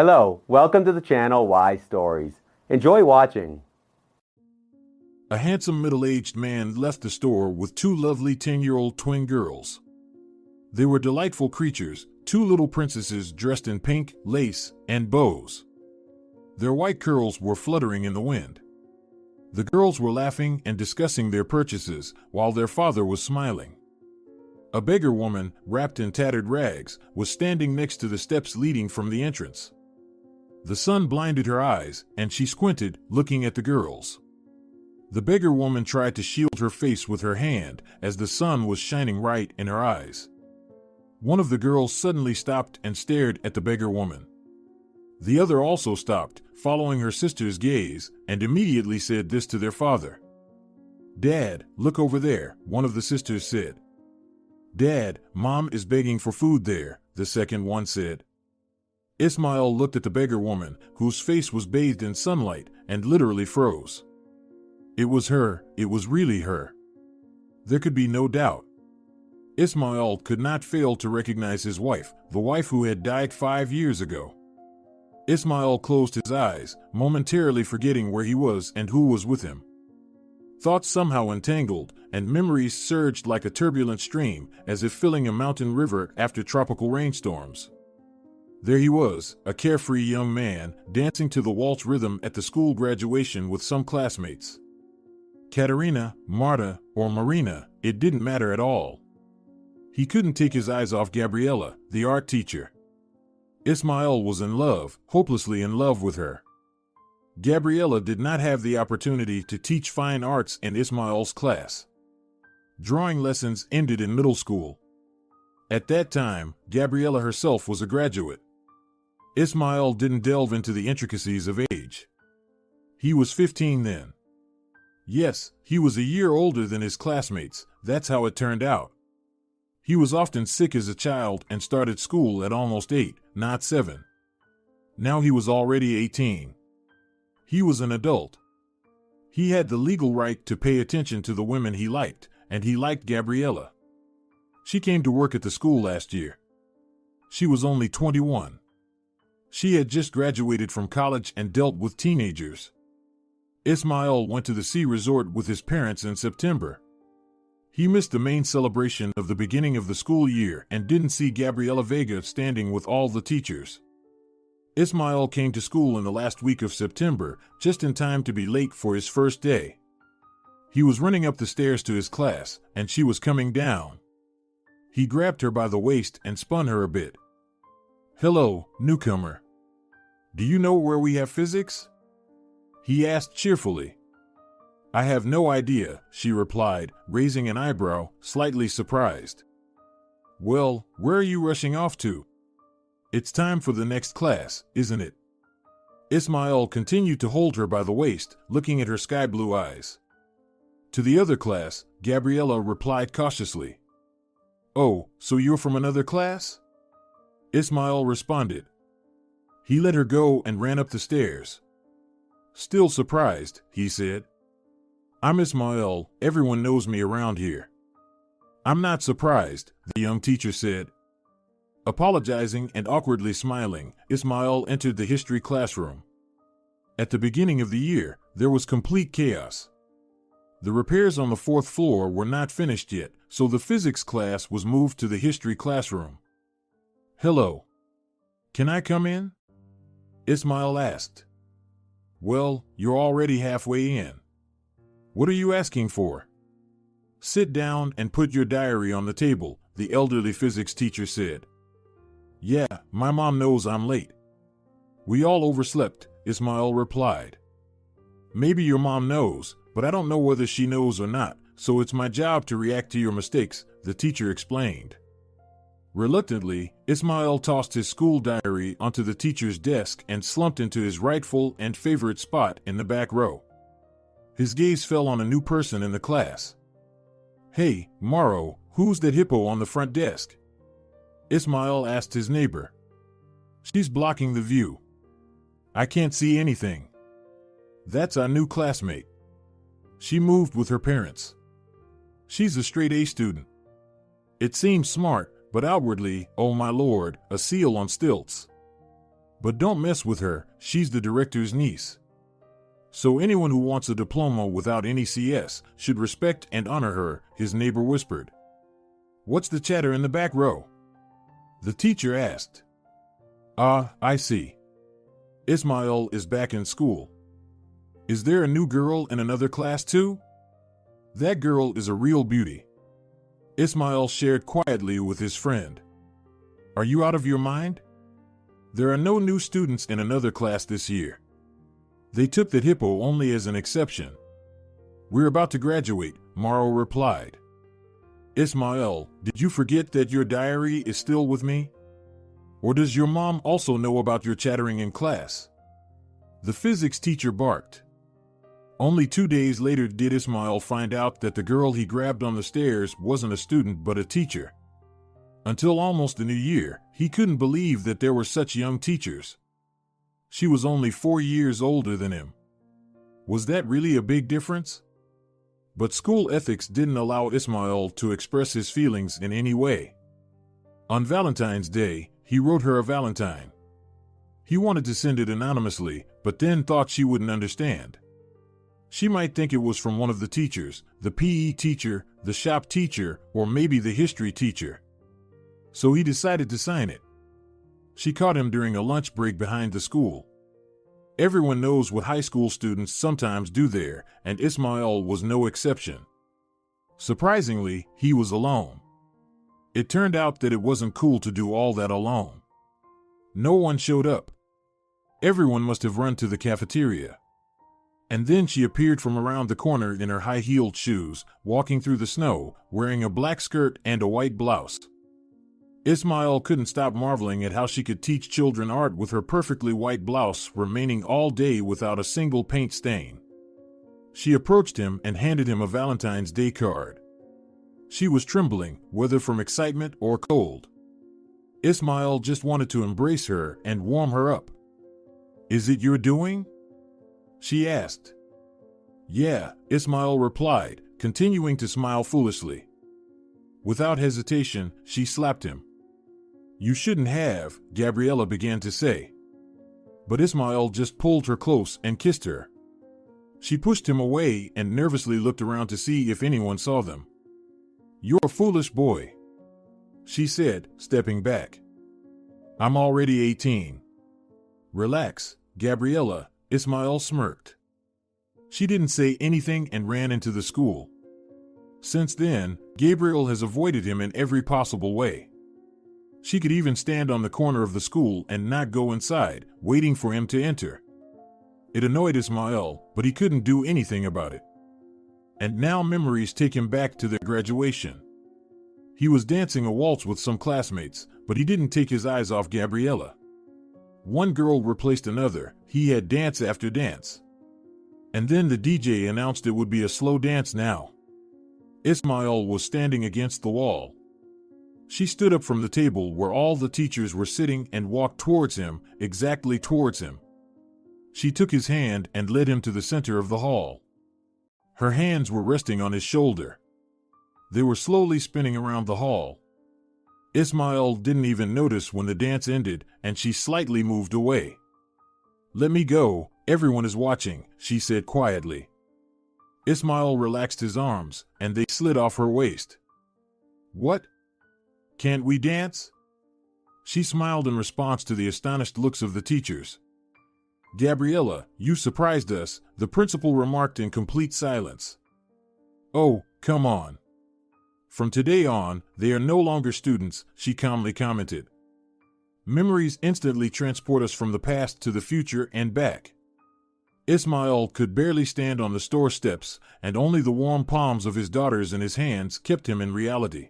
Hello, welcome to the channel Why Stories. Enjoy watching. A handsome middle-aged man left the store with two lovely 10-year-old twin girls. They were delightful creatures, two little princesses dressed in pink, lace, and bows. Their white curls were fluttering in the wind. The girls were laughing and discussing their purchases, while their father was smiling. A beggar woman, wrapped in tattered rags, was standing next to the steps leading from the entrance. The sun blinded her eyes, and she squinted, looking at the girls. The beggar woman tried to shield her face with her hand, as the sun was shining right in her eyes. One of the girls suddenly stopped and stared at the beggar woman. The other also stopped, following her sister's gaze, and immediately said this to their father. "Dad, look over there," one of the sisters said. "Dad, Mom is begging for food there," the second one said. Ismail looked at the beggar woman, whose face was bathed in sunlight, and literally froze. It was her, it was really her. There could be no doubt. Ismail could not fail to recognize his wife, the wife who had died 5 years ago. Ismail closed his eyes, momentarily forgetting where he was and who was with him. Thoughts somehow entangled, and memories surged like a turbulent stream, as if filling a mountain river after tropical rainstorms. There he was, a carefree young man, dancing to the waltz rhythm at the school graduation with some classmates. Katerina, Marta, or Marina, it didn't matter at all. He couldn't take his eyes off Gabriella, the art teacher. Ismail was in love, hopelessly in love with her. Gabriella did not have the opportunity to teach fine arts in Ismail's class. Drawing lessons ended in middle school. At that time, Gabriella herself was a graduate. Ismail didn't delve into the intricacies of age. He was 15 then. Yes, he was a year older than his classmates, that's how it turned out. He was often sick as a child and started school at almost 8, not 7. Now he was already 18. He was an adult. He had the legal right to pay attention to the women he liked, and he liked Gabriella. She came to work at the school last year. She was only 21. She had just graduated from college and dealt with teenagers. Ismail went to the sea resort with his parents in September. He missed the main celebration of the beginning of the school year and didn't see Gabriella Vega standing with all the teachers. Ismail came to school in the last week of September, just in time to be late for his first day. He was running up the stairs to his class, and she was coming down. He grabbed her by the waist and spun her a bit. "Hello, newcomer. Do you know where we have physics?" he asked cheerfully. "I have no idea," she replied, raising an eyebrow, slightly surprised. "Well, where are you rushing off to? It's time for the next class, isn't it?" Ismail continued to hold her by the waist, looking at her sky-blue eyes. "To the other class," Gabriella replied cautiously. "Oh, so you're from another class?" Ismail responded. He let her go and ran up the stairs. "Still surprised," he said. "I'm Ismail, everyone knows me around here." "I'm not surprised," the young teacher said. Apologizing and awkwardly smiling, Ismail entered the history classroom. At the beginning of the year, there was complete chaos. The repairs on the 4th floor were not finished yet, so the physics class was moved to the history classroom. "Hello. Can I come in?" Ismail asked. "Well, you're already halfway in. What are you asking for?" "Sit down and put your diary on the table," the elderly physics teacher said. "Yeah, my mom knows I'm late." "We all overslept," Ismail replied. "Maybe your mom knows, but I don't know whether she knows or not, so it's my job to react to your mistakes," the teacher explained. Reluctantly, Ismail tossed his school diary onto the teacher's desk and slumped into his rightful and favorite spot in the back row. His gaze fell on a new person in the class. "Hey, Morrow, who's that hippo on the front desk?" Ismail asked his neighbor. "She's blocking the view. I can't see anything." "That's our new classmate. She moved with her parents. She's a straight A student. It seems smart, but outwardly, oh my lord, a seal on stilts." But don't mess with her, she's the director's niece. So anyone who wants a diploma without any CS should respect and honor her, his neighbor whispered. What's the chatter in the back row? The teacher asked. Ah, I see. Ismail is back in school. Is there a new girl in another class too? That girl is a real beauty. Ismail shared quietly with his friend. Are you out of your mind? There are no new students in another class this year. They took that hippo only as an exception. We're about to graduate, Morrow replied. Ismail, did you forget that your diary is still with me? Or does your mom also know about your chattering in class? The physics teacher barked. Only 2 days later did Ismail find out that the girl he grabbed on the stairs wasn't a student but a teacher. Until almost the new year, he couldn't believe that there were such young teachers. She was only 4 years older than him. Was that really a big difference? But school ethics didn't allow Ismail to express his feelings in any way. On Valentine's Day, he wrote her a valentine. He wanted to send it anonymously, but then thought she wouldn't understand. She might think it was from one of the teachers, the PE teacher, the shop teacher, or maybe the history teacher. So he decided to sign it. She caught him during a lunch break behind the school. Everyone knows what high school students sometimes do there, and Ismail was no exception. Surprisingly, he was alone. It turned out that it wasn't cool to do all that alone. No one showed up. Everyone must have run to the cafeteria. And then she appeared from around the corner in her high-heeled shoes, walking through the snow, wearing a black skirt and a white blouse. Ismail couldn't stop marveling at how she could teach children art with her perfectly white blouse remaining all day without a single paint stain. She approached him and handed him a Valentine's Day card. She was trembling, whether from excitement or cold. Ismail just wanted to embrace her and warm her up. Is it your doing? She asked. Yeah, Ismail replied, continuing to smile foolishly. Without hesitation, she slapped him. You shouldn't have, Gabriella began to say. But Ismail just pulled her close and kissed her. She pushed him away and nervously looked around to see if anyone saw them. You're a foolish boy, she said, stepping back. I'm already 18. Relax, Gabriella, Ismail smirked. She didn't say anything and ran into the school. Since then, Gabriel has avoided him in every possible way. She could even stand on the corner of the school and not go inside, waiting for him to enter. It annoyed Ismail, but he couldn't do anything about it. And now memories take him back to their graduation. He was dancing a waltz with some classmates, but he didn't take his eyes off Gabriella. One girl replaced another, he had dance after dance. And then the DJ announced it would be a slow dance now. Ismail was standing against the wall. She stood up from the table where all the teachers were sitting and walked towards him, exactly towards him. She took his hand and led him to the center of the hall. Her hands were resting on his shoulder. They were slowly spinning around the hall. Ismail didn't even notice when the dance ended, and she slightly moved away. Let me go, everyone is watching, she said quietly. Ismail relaxed his arms, and they slid off her waist. What? Can't we dance? She smiled in response to the astonished looks of the teachers. Gabriella, you surprised us, the principal remarked in complete silence. Oh, come on. From today on, they are no longer students, she calmly commented. Memories instantly transport us from the past to the future and back. Ismail could barely stand on the store steps, and only the warm palms of his daughters in his hands kept him in reality.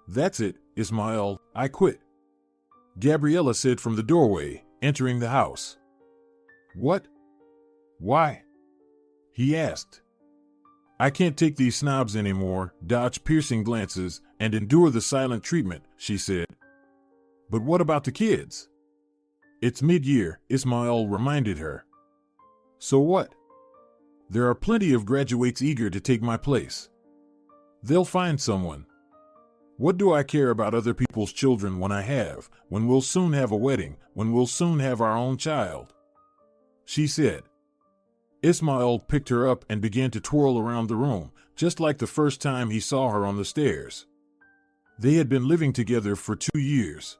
That's it, Ismail, I quit, Gabriella said from the doorway, entering the house. What? Why? He asked. I can't take these snobs anymore, dodge piercing glances, and endure the silent treatment, she said. But what about the kids? It's mid-year, Ismail reminded her. So what? There are plenty of graduates eager to take my place. They'll find someone. What do I care about other people's children when we'll soon have a wedding, when we'll soon have our own child? She said. Ismail picked her up and began to twirl around the room, just like the first time he saw her on the stairs. They had been living together for 2 years.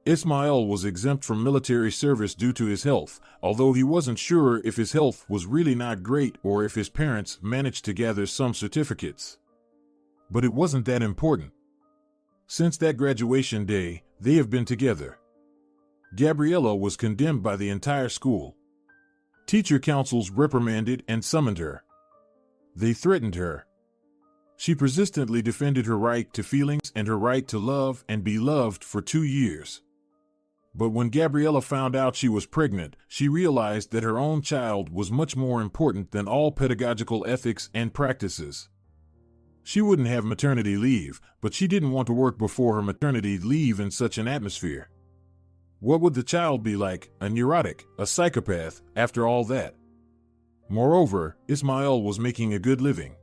Ismail was exempt from military service due to his health, although he wasn't sure if his health was really not great or if his parents managed to gather some certificates. But it wasn't that important. Since that graduation day, they have been together. Gabriella was condemned by the entire school. Teacher councils reprimanded and summoned her. They threatened her. She persistently defended her right to feelings and her right to love and be loved for 2 years. But when Gabriella found out she was pregnant, she realized that her own child was much more important than all pedagogical ethics and practices. She wouldn't have maternity leave, but she didn't want to work before her maternity leave in such an atmosphere. What would the child be like, a neurotic, a psychopath, after all that? Moreover, Ismail was making a good living.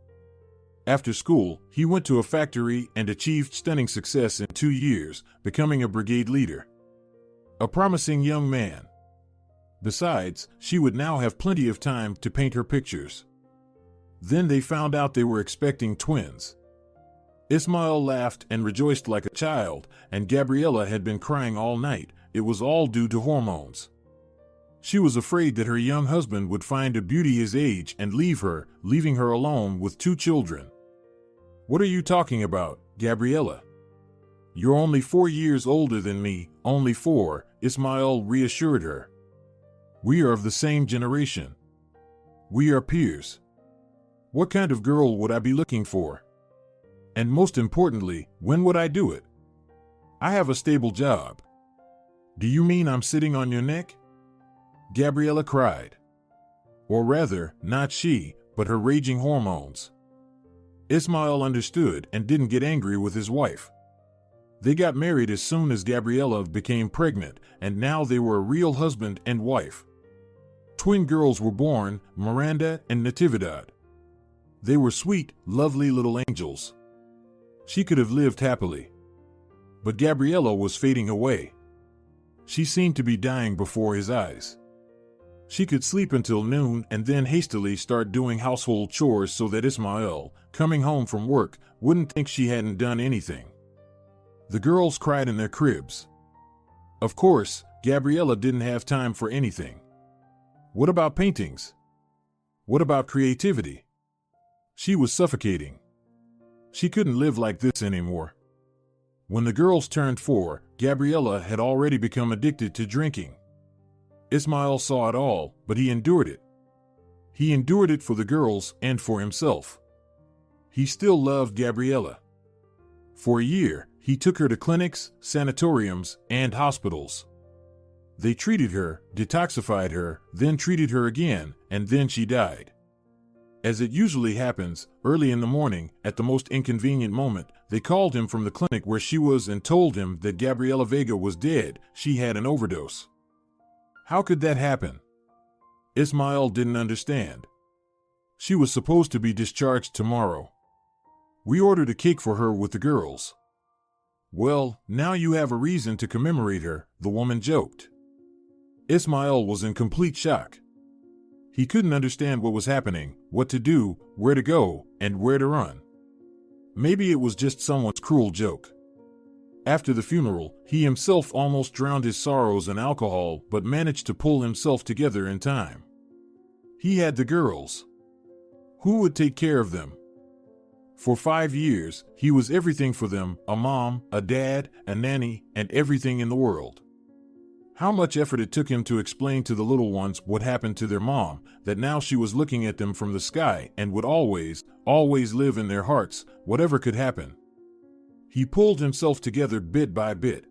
After school, he went to a factory and achieved stunning success in 2 years, becoming a brigade leader. A promising young man. Besides, she would now have plenty of time to paint her pictures. Then they found out they were expecting twins. Ismail laughed and rejoiced like a child, and Gabriella had been crying all night. It was all due to hormones. She was afraid that her young husband would find a beauty his age and leave her, leaving her alone with 2 children. What are you talking about, Gabriella? You're only 4 years older than me, only 4, Ismail reassured her. We are of the same generation. We are peers. What kind of girl would I be looking for? And most importantly, when would I do it? I have a stable job. Do you mean I'm sitting on your neck? Gabriella cried. Or rather, not she, but her raging hormones. Ismail understood and didn't get angry with his wife. They got married as soon as Gabriella became pregnant, and now they were a real husband and wife. Twin girls were born, Miranda and Natividad. They were sweet, lovely little angels. She could have lived happily. But Gabriella was fading away. She seemed to be dying before his eyes. She could sleep until noon and then hastily start doing household chores so that Ismail, coming home from work, wouldn't think she hadn't done anything. The girls cried in their cribs. Of course, Gabriella didn't have time for anything. What about paintings? What about creativity? She was suffocating. She couldn't live like this anymore. When the girls turned 4, Gabriella had already become addicted to drinking. Ismail saw it all, but he endured it. He endured it for the girls and for himself. He still loved Gabriella. For a year, he took her to clinics, sanatoriums, and hospitals. They treated her, detoxified her, then treated her again, and then she died. As it usually happens, early in the morning, at the most inconvenient moment, they called him from the clinic where she was and told him that Gabriella Vega was dead. She had an overdose. How could that happen? Ismail didn't understand. She was supposed to be discharged tomorrow. We ordered a cake for her with the girls. Well, now you have a reason to commemorate her, the woman joked. Ismail was in complete shock. He couldn't understand what was happening, what to do, where to go, and where to run. Maybe it was just someone's cruel joke. After the funeral, he himself almost drowned his sorrows in alcohol but managed to pull himself together in time. He had the girls. Who would take care of them? For 5 years, he was everything for them, a mom, a dad, a nanny, and everything in the world. How much effort it took him to explain to the little ones what happened to their mom, that now she was looking at them from the sky and would always, always live in their hearts, whatever could happen. He pulled himself together bit by bit.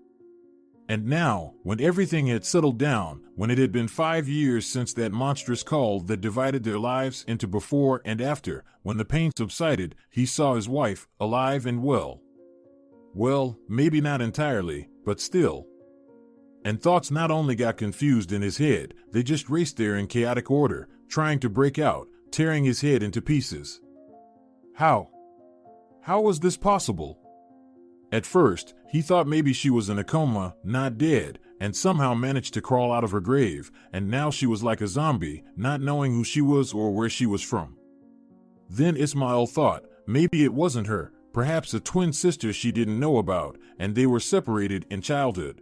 And now, when everything had settled down, when it had been 5 years since that monstrous call that divided their lives into before and after, when the pain subsided, he saw his wife, alive and well. Well, maybe not entirely, but still. And thoughts not only got confused in his head, they just raced there in chaotic order, trying to break out, tearing his head into pieces. How? How was this possible? At first, he thought maybe she was in a coma, not dead, and somehow managed to crawl out of her grave, and now she was like a zombie, not knowing who she was or where she was from. Then Ismail thought, maybe it wasn't her, perhaps a twin sister she didn't know about, and they were separated in childhood.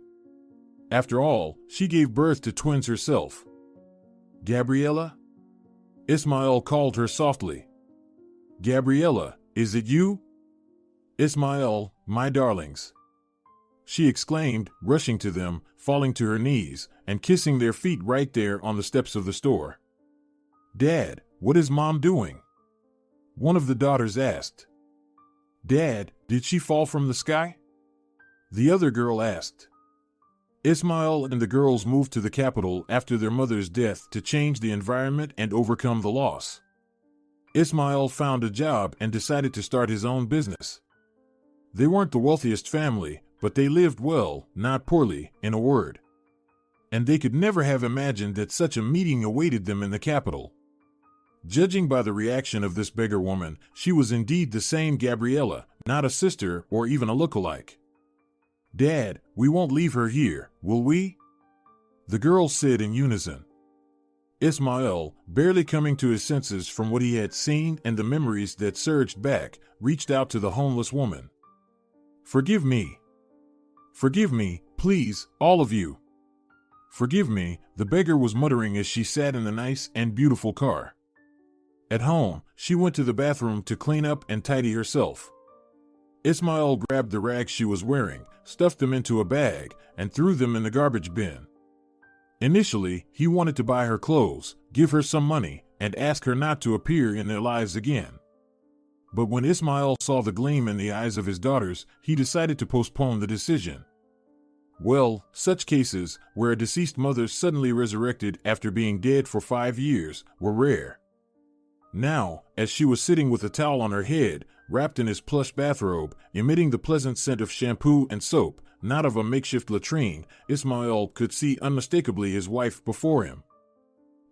After all, she gave birth to twins herself. Gabriella? Ismail called her softly. Gabriella, is it you? Ismail, my darlings. She exclaimed, rushing to them, falling to her knees, and kissing their feet right there on the steps of the store. Dad, what is Mom doing? One of the daughters asked. Dad, did she fall from the sky? The other girl asked. Ismail and the girls moved to the capital after their mother's death to change the environment and overcome the loss. Ismail found a job and decided to start his own business. They weren't the wealthiest family, but they lived well, not poorly, in a word. And they could never have imagined that such a meeting awaited them in the capital. Judging by the reaction of this beggar woman, she was indeed the same Gabriella, not a sister or even a look-alike. Dad, we won't leave her here, will we? The girls said in unison. Ismail, barely coming to his senses from what he had seen and the memories that surged back, reached out to the homeless woman. Forgive me. Forgive me, please, all of you. Forgive me, the beggar was muttering as she sat in the nice and beautiful car. At home, she went to the bathroom to clean up and tidy herself. Ismail grabbed the rags she was wearing, stuffed them into a bag, and threw them in the garbage bin. Initially, he wanted to buy her clothes, give her some money, and ask her not to appear in their lives again. But when Ismail saw the gleam in the eyes of his daughters, he decided to postpone the decision. Well, such cases, where a deceased mother suddenly resurrected after being dead for 5 years, were rare. Now, as she was sitting with a towel on her head, wrapped in his plush bathrobe, emitting the pleasant scent of shampoo and soap, not of a makeshift latrine, Ismail could see unmistakably his wife before him.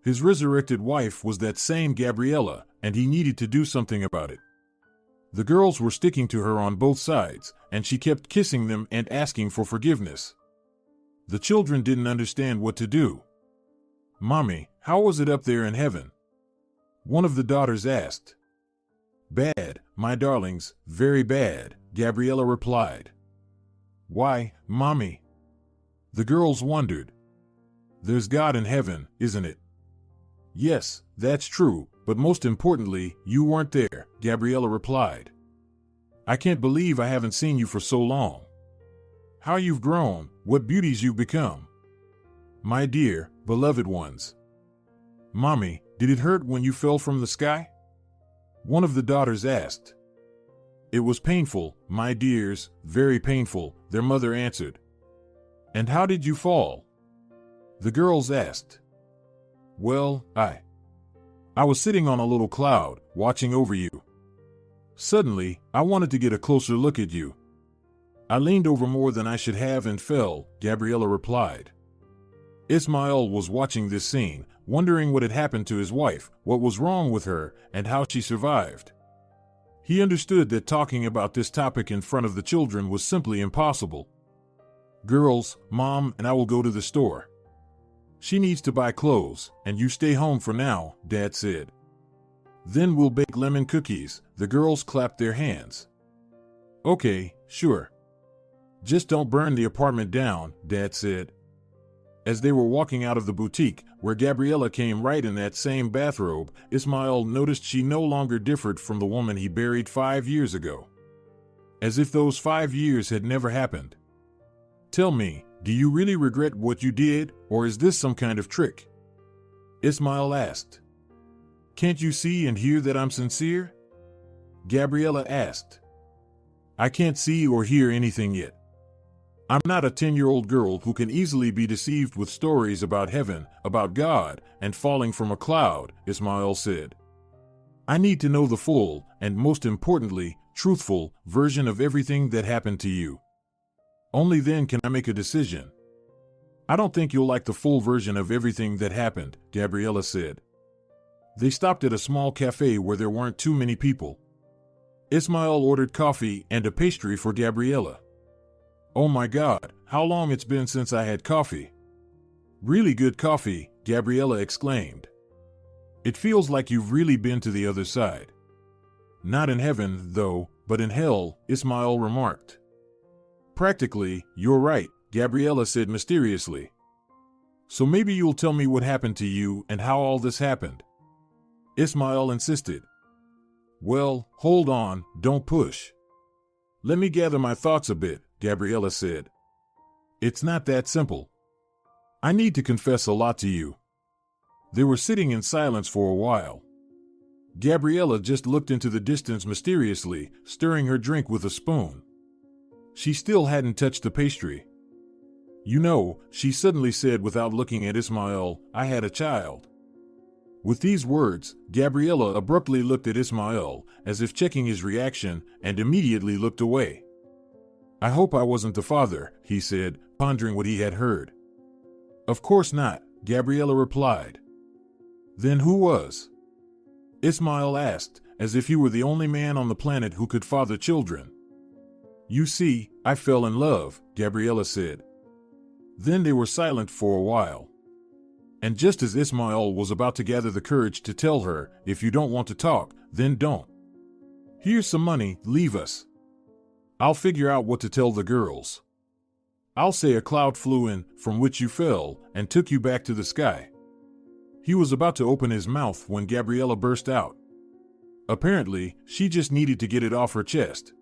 His resurrected wife was that same Gabriella, and he needed to do something about it. The girls were sticking to her on both sides, and she kept kissing them and asking for forgiveness. The children didn't understand what to do. Mommy, how was it up there in heaven? One of the daughters asked. Bad, my darlings, very bad, Gabriella replied. Why, Mommy? The girls wondered. There's God in heaven, isn't it? Yes, that's true, but most importantly, you weren't there, Gabriella replied. I can't believe I haven't seen you for so long. How you've grown, what beauties you've become. My dear, beloved ones. Mommy, did it hurt when you fell from the sky? One of the daughters asked. It was painful, my dears, very painful, their mother answered. And how did you fall? The girls asked. Well, I was sitting on a little cloud, watching over you. Suddenly, I wanted to get a closer look at you. I leaned over more than I should have and fell, Gabriella replied. Ismail was watching this scene, wondering what had happened to his wife, what was wrong with her, and how she survived. He understood that talking about this topic in front of the children was simply impossible. Girls, Mom and I will go to the store. She needs to buy clothes, and you stay home for now, Dad said. Then we'll bake lemon cookies, the girls clapped their hands. Okay, sure. Just don't burn the apartment down, Dad said. As they were walking out of the boutique, where Gabriella came right in that same bathrobe, Ismail noticed she no longer differed from the woman he buried 5 years ago. As if those 5 years had never happened. Tell me, do you really regret what you did, or is this some kind of trick? Ismail asked. Can't you see and hear that I'm sincere? Gabriella asked. I can't see or hear anything yet. I'm not a 10-year-old girl who can easily be deceived with stories about heaven, about God, and falling from a cloud, Ismail said. I need to know the full, and most importantly, truthful, version of everything that happened to you. Only then can I make a decision. I don't think you'll like the full version of everything that happened, Gabriella said. They stopped at a small cafe where there weren't too many people. Ismail ordered coffee and a pastry for Gabriella. Oh my God, how long it's been since I had coffee. Really good coffee, Gabriella exclaimed. It feels like you've really been to the other side. Not in heaven, though, but in hell, Ismail remarked. Practically, you're right, Gabriella said mysteriously. So maybe you'll tell me what happened to you and how all this happened. Ismail insisted. Well, hold on, don't push. Let me gather my thoughts a bit, Gabriella said. It's not that simple. I need to confess a lot to you. They were sitting in silence for a while. Gabriella just looked into the distance mysteriously, stirring her drink with a spoon. She still hadn't touched the pastry. You know, she suddenly said without looking at Ismail, I had a child. With these words, Gabriella abruptly looked at Ismail, as if checking his reaction, and immediately looked away. I hope I wasn't the father, he said, pondering what he had heard. Of course not, Gabriella replied. Then who was? Ismail asked, as if he were the only man on the planet who could father children. You see, I fell in love, Gabriella said. Then they were silent for a while. And just as Ismail was about to gather the courage to tell her, if you don't want to talk, then don't. Here's some money, leave us. I'll figure out what to tell the girls. I'll say a cloud flew in, from which you fell, and took you back to the sky. He was about to open his mouth when Gabriella burst out. Apparently, she just needed to get it off her chest.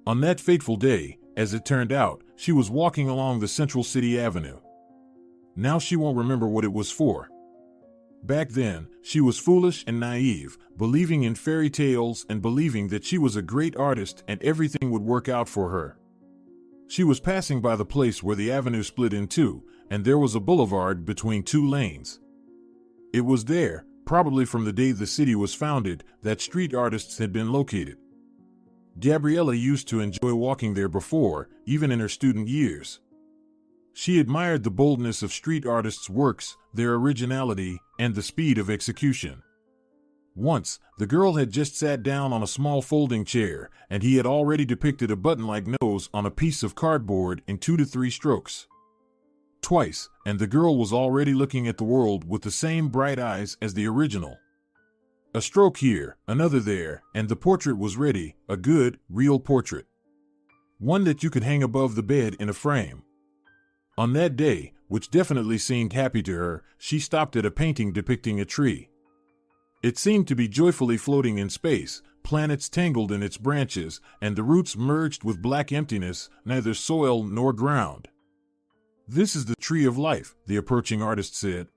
On that fateful day, as it turned out, she was walking along the Central City Avenue. Now she won't remember what it was for. Back then, she was foolish and naive, believing in fairy tales and believing that she was a great artist and everything would work out for her. She was passing by the place where the avenue split in two, and there was a boulevard between two lanes. It was there, probably from the day the city was founded, that street artists had been located. Gabriella used to enjoy walking there before, even in her student years. She admired the boldness of street artists' works, their originality, and the speed of execution. Once, the girl had just sat down on a small folding chair, and he had already depicted a button-like nose on a piece of cardboard in 2 to 3 strokes. Twice, and the girl was already looking at the world with the same bright eyes as the original. A stroke here, another there, and the portrait was ready, a good, real portrait. One that you could hang above the bed in a frame. On that day, which definitely seemed happy to her, she stopped at a painting depicting a tree. It seemed to be joyfully floating in space, planets tangled in its branches, and the roots merged with black emptiness, neither soil nor ground. This is the tree of life, the approaching artist said.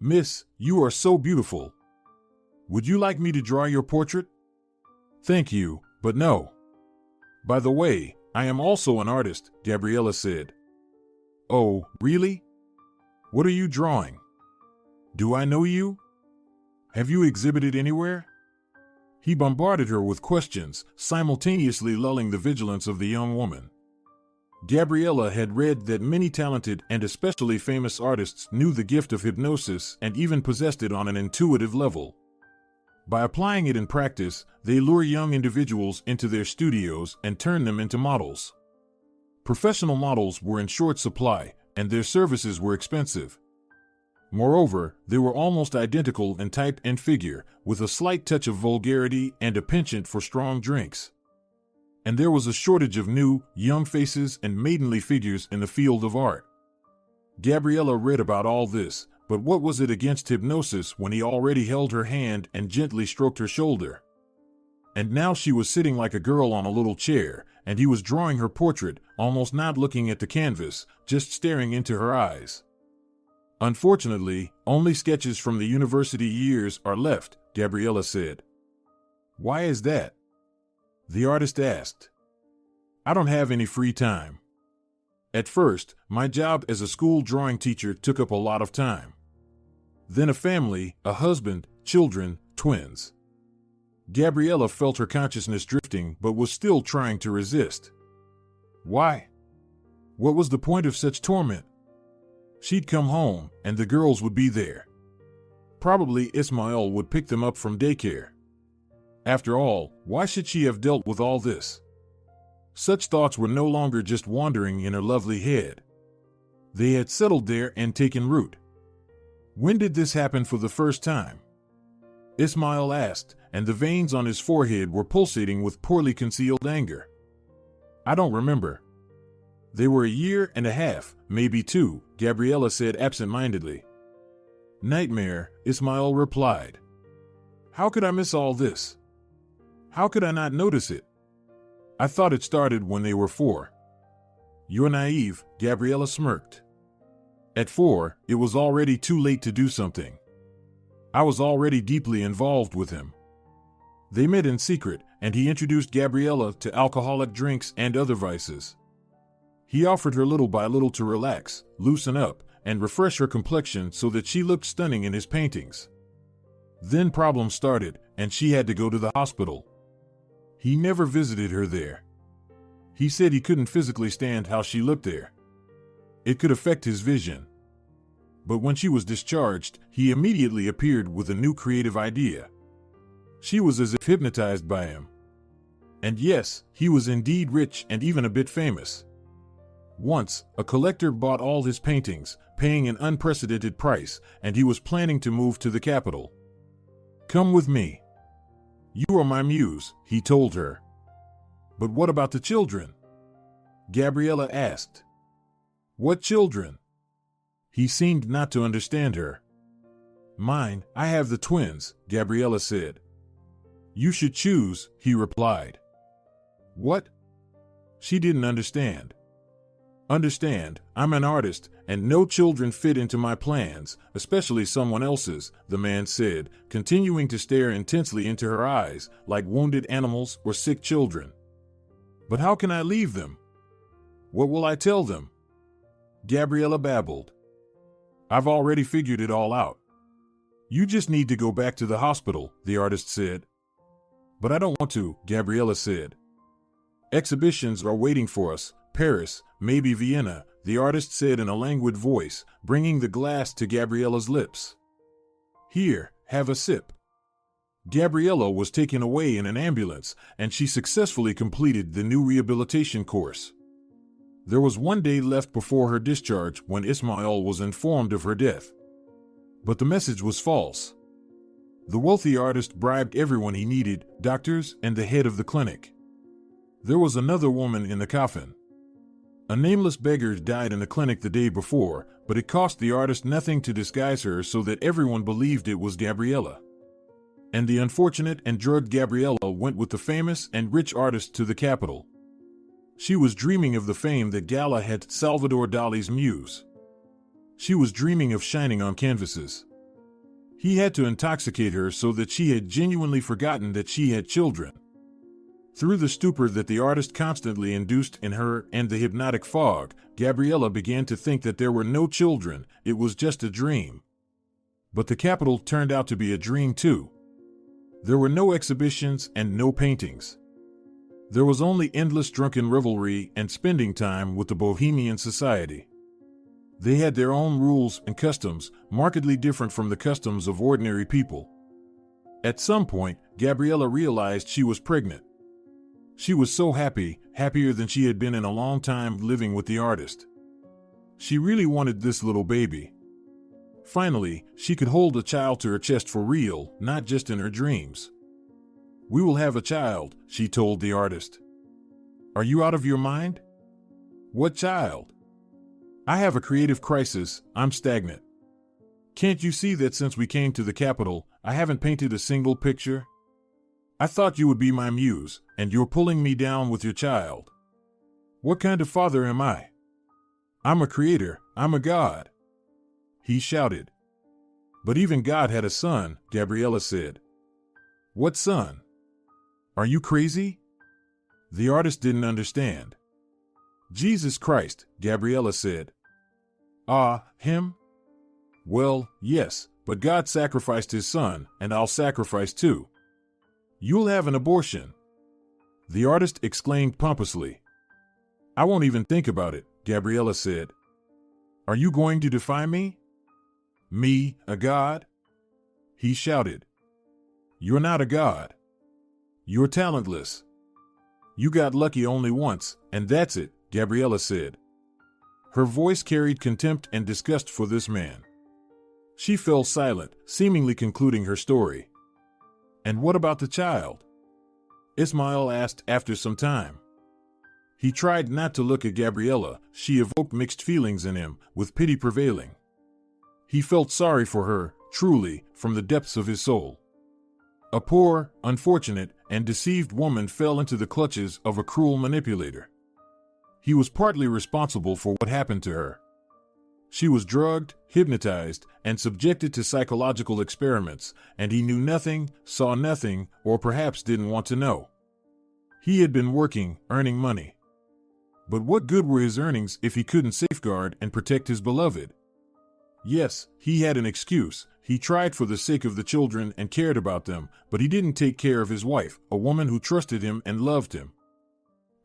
Miss, you are so beautiful. Would you like me to draw your portrait? Thank you, but no. By the way, I am also an artist, Gabriella said. Oh, really? What are you drawing? Do I know you? Have you exhibited anywhere? He bombarded her with questions, simultaneously lulling the vigilance of the young woman. Gabriella had read that many talented and especially famous artists knew the gift of hypnosis and even possessed it on an intuitive level. By applying it in practice, they lure young individuals into their studios and turn them into models. Professional models were in short supply, and their services were expensive. Moreover, they were almost identical in type and figure, with a slight touch of vulgarity and a penchant for strong drinks. And there was a shortage of new, young faces and maidenly figures in the field of art. Gabriella read about all this, but what was it against hypnosis when he already held her hand and gently stroked her shoulder? And now she was sitting like a girl on a little chair, and he was drawing her portrait, almost not looking at the canvas, just staring into her eyes. Unfortunately, only sketches from the university years are left, Gabriella said. Why is that? The artist asked. I don't have any free time. At first, my job as a school drawing teacher took up a lot of time. Then a family, a husband, children, twins. Gabriella felt her consciousness drifting but was still trying to resist. Why? What was the point of such torment? She'd come home, and the girls would be there. Probably Ismail would pick them up from daycare. After all, why should she have dealt with all this? Such thoughts were no longer just wandering in her lovely head. They had settled there and taken root. When did this happen for the first time? Ismail asked, and the veins on his forehead were pulsating with poorly concealed anger. I don't remember. They were a year and a half, maybe 2, Gabriella said absent-mindedly. Nightmare, Ismail replied. How could I miss all this? How could I not notice it? I thought it started when they were 4. You're naive, Gabriella smirked. At 4, it was already too late to do something. I was already deeply involved with him. They met in secret, and he introduced Gabriella to alcoholic drinks and other vices. He offered her little by little to relax, loosen up, and refresh her complexion so that she looked stunning in his paintings. Then problems started, and she had to go to the hospital. He never visited her there. He said he couldn't physically stand how she looked there. It could affect his vision. But when she was discharged, he immediately appeared with a new creative idea. She was as if hypnotized by him. And yes, he was indeed rich and even a bit famous. Once, a collector bought all his paintings, paying an unprecedented price, and he was planning to move to the capital. Come with me. You are my muse, he told her. But what about the children? Gabriella asked. What children? He seemed not to understand her. Mine, I have the twins, Gabriella said. You should choose, he replied. What? She didn't understand. Understand, I'm an artist, and no children fit into my plans, especially someone else's, the man said, continuing to stare intensely into her eyes, like wounded animals or sick children. But how can I leave them? What will I tell them? Gabriella babbled. I've already figured it all out. You just need to go back to the hospital, the artist said. But I don't want to, Gabriella said. Exhibitions are waiting for us, Paris, maybe Vienna, the artist said in a languid voice, bringing the glass to Gabriella's lips. Here, have a sip. Gabriella was taken away in an ambulance, and she successfully completed the new rehabilitation course. There was 1 day left before her discharge when Ismail was informed of her death. But the message was false. The wealthy artist bribed everyone he needed, doctors and the head of the clinic. There was another woman in the coffin. A nameless beggar died in the clinic the day before, but it cost the artist nothing to disguise her so that everyone believed it was Gabriella. And the unfortunate and drugged Gabriella went with the famous and rich artist to the capital. She was dreaming of the fame that Gala had Salvador Dali's muse. She was dreaming of shining on canvases. He had to intoxicate her so that she had genuinely forgotten that she had children. Through the stupor that the artist constantly induced in her and the hypnotic fog, Gabriella began to think that there were no children, it was just a dream. But the capital turned out to be a dream too. There were no exhibitions and no paintings. There was only endless drunken revelry and spending time with the bohemian society. They had their own rules and customs, markedly different from the customs of ordinary people. At some point, Gabriella realized she was pregnant. She was so happy, happier than she had been in a long time living with the artist. She really wanted this little baby. Finally, she could hold a child to her chest for real, not just in her dreams. We will have a child, she told the artist. Are you out of your mind? What child? I have a creative crisis, I'm stagnant. Can't you see that since we came to the capital, I haven't painted a single picture? I thought you would be my muse, and you're pulling me down with your child. What kind of father am I? I'm a creator, I'm a god. He shouted. But even God had a son, Gabriella said. What son? Are you crazy? The artist didn't understand. Jesus Christ, Gabriella said. Ah, him? Well, yes, but God sacrificed his son, and I'll sacrifice too. You'll have an abortion. The artist exclaimed pompously. I won't even think about it, Gabriella said. Are you going to defy me? Me, a god? He shouted. You're not a god. You're talentless. You got lucky only once, and that's it, Gabriella said. Her voice carried contempt and disgust for this man. She fell silent, seemingly concluding her story. And what about the child? Ismail asked after some time. He tried not to look at Gabriella. She evoked mixed feelings in him, with pity prevailing. He felt sorry for her, truly, from the depths of his soul. A poor, unfortunate, and deceived woman fell into the clutches of a cruel manipulator. He was partly responsible for what happened to her. She was drugged, hypnotized, and subjected to psychological experiments, and he knew nothing, saw nothing, or perhaps didn't want to know. He had been working, earning money. But what good were his earnings if he couldn't safeguard and protect his beloved? Yes, he had an excuse. He tried for the sake of the children and cared about them, but he didn't take care of his wife, a woman who trusted him and loved him.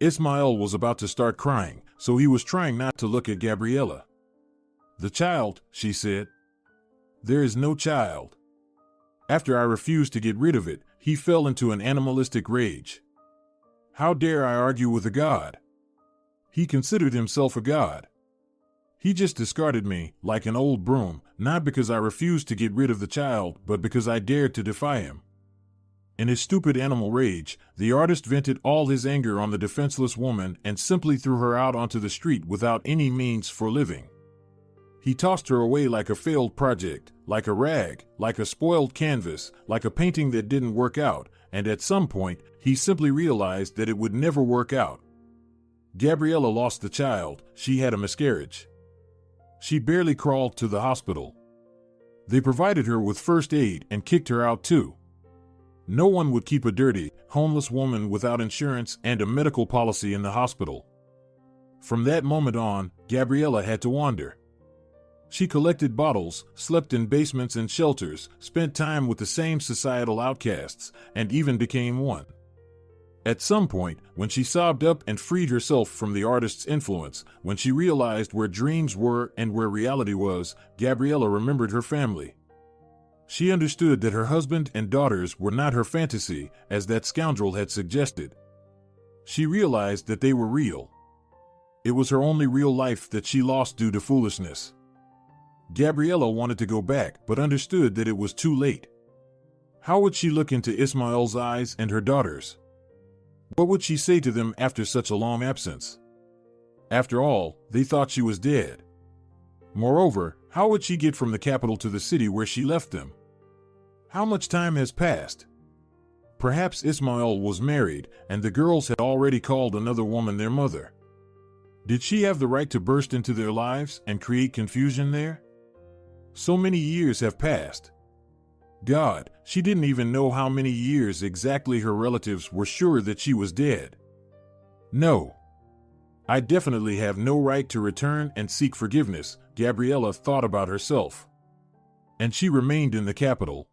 Ismail was about to start crying, so he was trying not to look at Gabriella. The child, she said. There is no child. After I refused to get rid of it, he fell into an animalistic rage. How dare I argue with a god? He considered himself a god. He just discarded me, like an old broom, not because I refused to get rid of the child, but because I dared to defy him. In his stupid animal rage, the artist vented all his anger on the defenseless woman and simply threw her out onto the street without any means for living. He tossed her away like a failed project, like a rag, like a spoiled canvas, like a painting that didn't work out, and at some point, he simply realized that it would never work out. Gabriella lost the child. She had a miscarriage. She barely crawled to the hospital. They provided her with first aid and kicked her out too. No one would keep a dirty, homeless woman without insurance and a medical policy in the hospital. From that moment on, Gabriella had to wander. She collected bottles, slept in basements and shelters, spent time with the same societal outcasts, and even became one. At some point, when she sobbed up and freed herself from the artist's influence, when she realized where dreams were and where reality was, Gabriella remembered her family. She understood that her husband and daughters were not her fantasy, as that scoundrel had suggested. She realized that they were real. It was her only real life that she lost due to foolishness. Gabriella wanted to go back, but understood that it was too late. How would she look into Ismail's eyes and her daughters? What would she say to them after such a long absence? After all, they thought she was dead. Moreover, how would she get from the capital to the city where she left them? How much time has passed? Perhaps Ismail was married, and the girls had already called another woman their mother. Did she have the right to burst into their lives and create confusion there? So many years have passed. God, she didn't even know how many years exactly her relatives were sure that she was dead. No. I definitely have no right to return and seek forgiveness, Gabriella thought about herself. And she remained in the capital.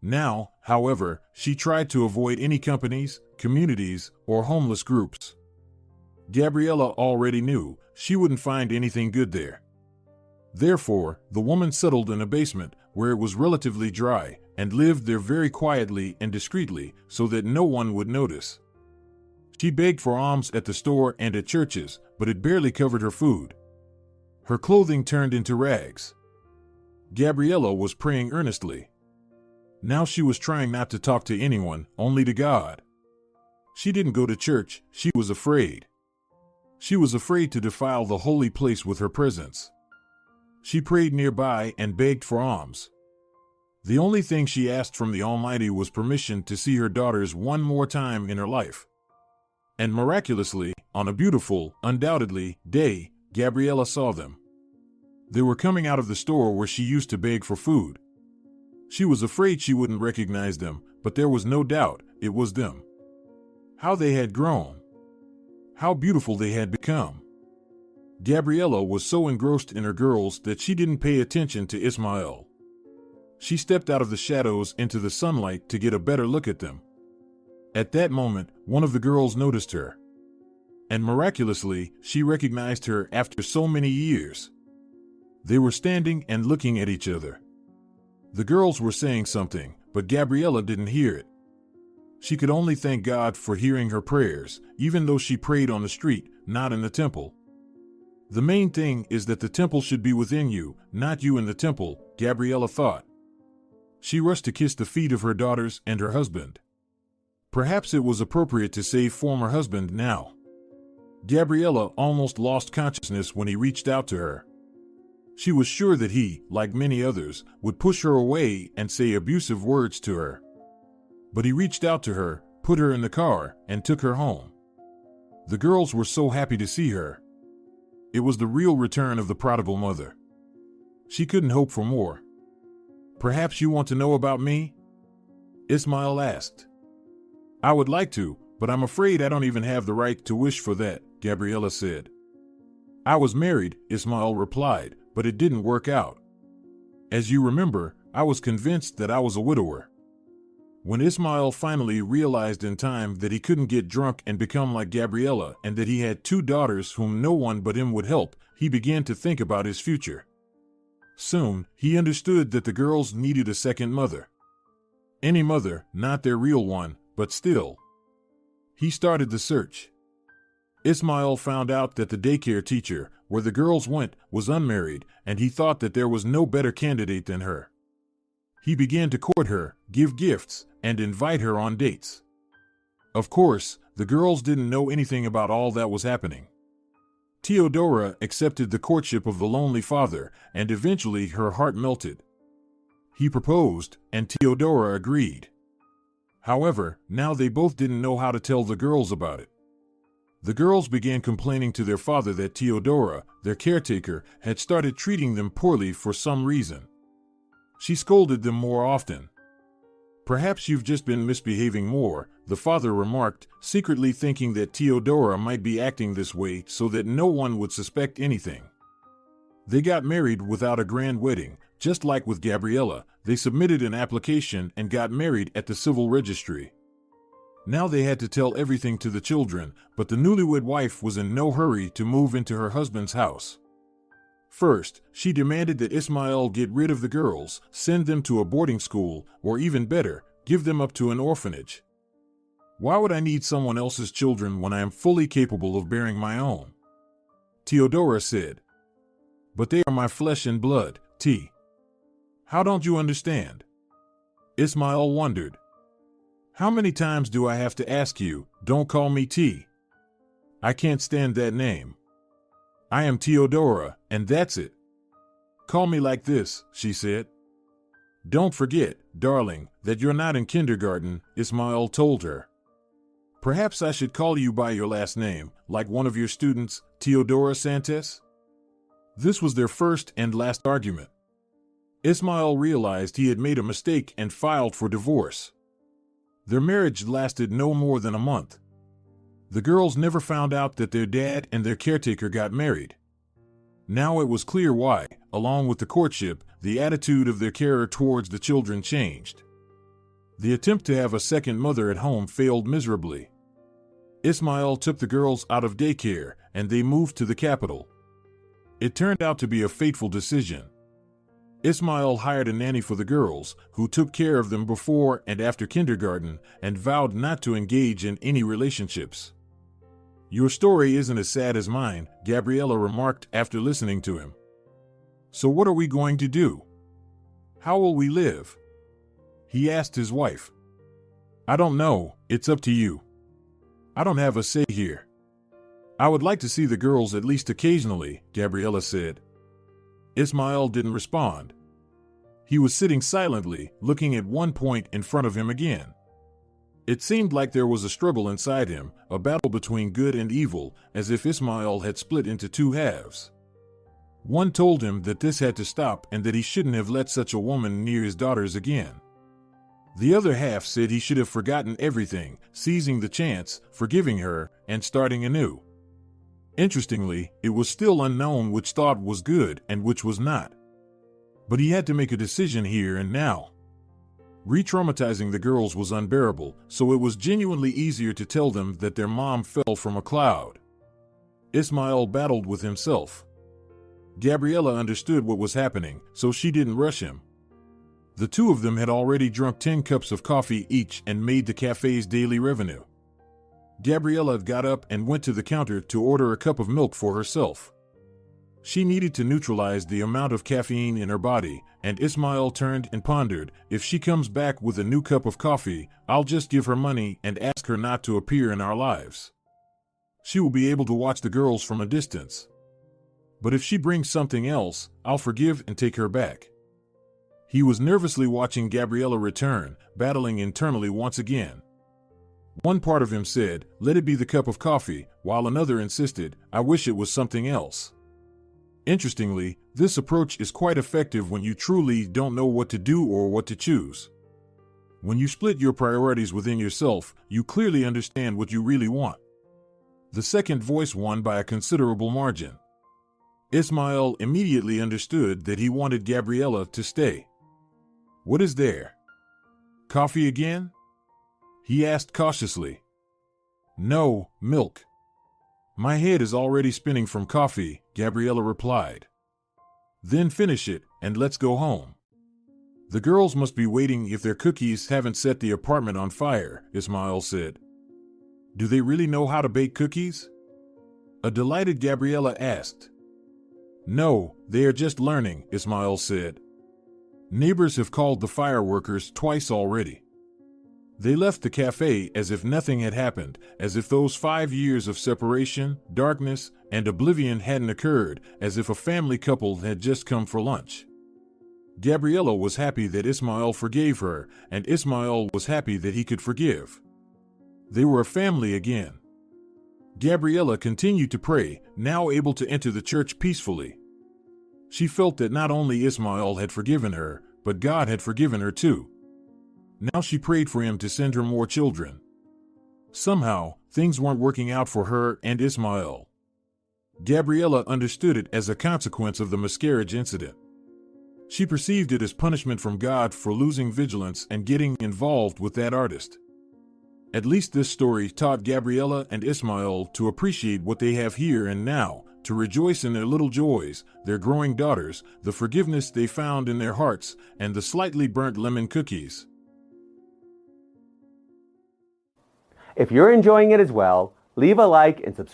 Now, however, she tried to avoid any companies, communities, or homeless groups. Gabriella already knew she wouldn't find anything good there. Therefore, the woman settled in a basement where it was relatively dry and lived there very quietly and discreetly so that no one would notice. She begged for alms at the store and at churches, but it barely covered her food. Her clothing turned into rags. Gabriella was praying earnestly. Now she was trying not to talk to anyone, only to God. She didn't go to church. She was afraid. She was afraid to defile the holy place with her presence. She prayed nearby and begged for alms. The only thing she asked from the Almighty was permission to see her daughters one more time in her life. And miraculously, on a beautiful, undoubtedly, day, Gabriella saw them. They were coming out of the store where she used to beg for food. She was afraid she wouldn't recognize them, but there was no doubt it was them. How they had grown. How beautiful they had become. Gabriella was so engrossed in her girls that she didn't pay attention to Ismail. She stepped out of the shadows into the sunlight to get a better look at them. At that moment, one of the girls noticed her. And miraculously, she recognized her after so many years. They were standing and looking at each other. The girls were saying something, but Gabriella didn't hear it. She could only thank God for hearing her prayers, even though she prayed on the street, not in the temple. The main thing is that the temple should be within you, not you in the temple, Gabriella thought. She rushed to kiss the feet of her daughters and her husband. Perhaps it was appropriate to say former husband now. Gabriella almost lost consciousness when he reached out to her. She was sure that he, like many others, would push her away and say abusive words to her. But he reached out to her, put her in the car, and took her home. The girls were so happy to see her. It was the real return of the prodigal mother. She couldn't hope for more. "Perhaps you want to know about me?" Ismail asked. "I would like to, but I'm afraid I don't even have the right to wish for that," Gabriella said. "I was married," Ismail replied, "but it didn't work out. As you remember, I was convinced that I was a widower." When Ismail finally realized in time that he couldn't get drunk and become like Gabriella and that he had 2 daughters whom no one but him would help, he began to think about his future. Soon, he understood that the girls needed a second mother. Any mother, not their real one, but still. He started the search. Ismail found out that the daycare teacher, where the girls went, was unmarried, and he thought that there was no better candidate than her. He began to court her, give gifts, and invite her on dates. Of course, the girls didn't know anything about all that was happening. Theodora accepted the courtship of the lonely father, and eventually her heart melted. He proposed, and Theodora agreed. However, now they both didn't know how to tell the girls about it. The girls began complaining to their father that Theodora, their caretaker, had started treating them poorly for some reason. She scolded them more often. "Perhaps you've just been misbehaving more," the father remarked, secretly thinking that Theodora might be acting this way so that no one would suspect anything. They got married without a grand wedding. Just like with Gabriella, they submitted an application and got married at the civil registry. Now they had to tell everything to the children, but the newlywed wife was in no hurry to move into her husband's house. First, she demanded that Ismail get rid of the girls, send them to a boarding school, or even better, give them up to an orphanage. "Why would I need someone else's children when I am fully capable of bearing my own?" Theodora said. "But they are my flesh and blood, T. How don't you understand?" Ismail wondered. "How many times do I have to ask you, don't call me T? I can't stand that name. I am Theodora, and that's it. Call me like this," she said. "Don't forget, darling, that you're not in kindergarten," Ismail told her. "Perhaps I should call you by your last name, like one of your students, Theodora Santos?" This was their first and last argument. Ismail realized he had made a mistake and filed for divorce. Their marriage lasted no more than a month. The girls never found out that their dad and their caretaker got married. Now it was clear why, along with the courtship, the attitude of their carer towards the children changed. The attempt to have a second mother at home failed miserably. Ismail took the girls out of daycare, and they moved to the capital. It turned out to be a fateful decision. Ismail hired a nanny for the girls, who took care of them before and after kindergarten, and vowed not to engage in any relationships. "Your story isn't as sad as mine," Gabriella remarked after listening to him. "So what are we going to do? How will we live?" he asked his wife. "I don't know, it's up to you. I don't have a say here." "I would like to see the girls at least occasionally," Gabriella said. Ismail didn't respond. He was sitting silently, looking at one point in front of him again. It seemed like there was a struggle inside him, a battle between good and evil, as if Ismail had split into 2 halves. One told him that this had to stop and that he shouldn't have let such a woman near his daughters again. The other half said he should have forgotten everything, seizing the chance, forgiving her, and starting anew. Interestingly, it was still unknown which thought was good and which was not. But he had to make a decision here and now. Re-traumatizing the girls was unbearable, so it was genuinely easier to tell them that their mom fell from a cloud. Ismail battled with himself. Gabriella understood what was happening, so she didn't rush him. The two of them had already drunk 10 cups of coffee each and made the cafe's daily revenue. Gabriella got up and went to the counter to order a cup of milk for herself. She needed to neutralize the amount of caffeine in her body, and Ismail turned and pondered, if she comes back with a new cup of coffee, I'll just give her money and ask her not to appear in our lives. She will be able to watch the girls from a distance. But if she brings something else, I'll forgive and take her back. He was nervously watching Gabriella return, battling internally once again. One part of him said, let it be the cup of coffee, while another insisted, I wish it was something else. Interestingly, this approach is quite effective when you truly don't know what to do or what to choose. When you split your priorities within yourself, you clearly understand what you really want. The second voice won by a considerable margin. Ismail immediately understood that he wanted Gabriella to stay. What is there? Coffee again? He asked cautiously. No, milk. My head is already spinning from coffee, Gabriella replied. Then finish it, and let's go home. The girls must be waiting if their cookies haven't set the apartment on fire, Ismail said. Do they really know how to bake cookies? A delighted Gabriella asked. No, they are just learning, Ismail said. Neighbors have called the fireworkers twice already. They left the cafe as if nothing had happened, as if those 5 years of separation, darkness, and oblivion hadn't occurred, as if a family couple had just come for lunch. Gabriella was happy that Ismail forgave her, and Ismail was happy that he could forgive. They were a family again. Gabriella continued to pray, now able to enter the church peacefully. She felt that not only Ismail had forgiven her, but God had forgiven her too. Now she prayed for him to send her more children. Somehow, things weren't working out for her and Ismail. Gabriella understood it as a consequence of the miscarriage incident. She perceived it as punishment from God for losing vigilance and getting involved with that artist. At least this story taught Gabriella and Ismail to appreciate what they have here and now, to rejoice in their little joys, their growing daughters, the forgiveness they found in their hearts, and the slightly burnt lemon cookies. If you're enjoying it as well, leave a like and subscribe.